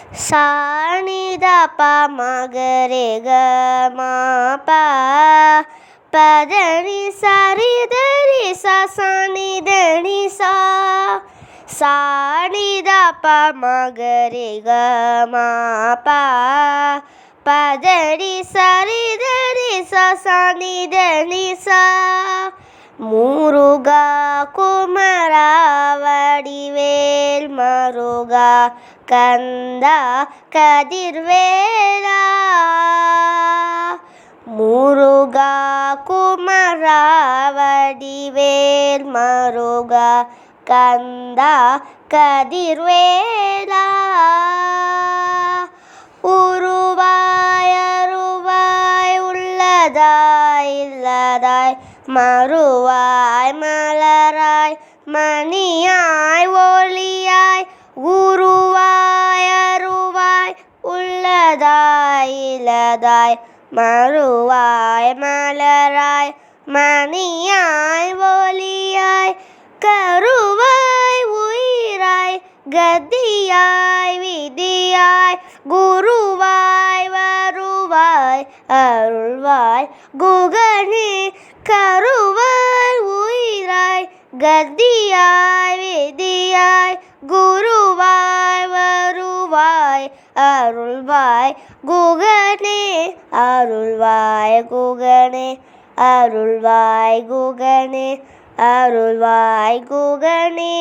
சா நி த ப ம க ரே க ம ப ப த நி சா ரி த ரி சா சா நி த நி சா சா நி த ப ம க ரே க ம ப ப த நி சா ரி த ரி சா சா நி த நி சா முருகா குமரா வடிவேல் மருகா கந்தா கதிர்வேலா முருகா குமரா வடிவேல் மருகா கந்தா கதிர்வேலா உருவாய் அருவாய் உள்ளதாய் இல்லதாய் மறுவாய் மலராய் மணியாய் ஒளியாய் உருவாய் அருவாய் உள்ளதாய் இலதாய் மறுவாய் மலராய் மணியாய் ஒளியாய் கருவாய் உயிராய் கதியாய் விதியாய் குருவாய் வருவாய் அருள்வாய் குகனே கருவாய் உயிராய் கதியாய் விதியாய் குருவாய் வருவாய் அருள்வாய் குகனே அருள்வாய் குகனே அருள்வாய் குகனே அருள்வாய் குகனே.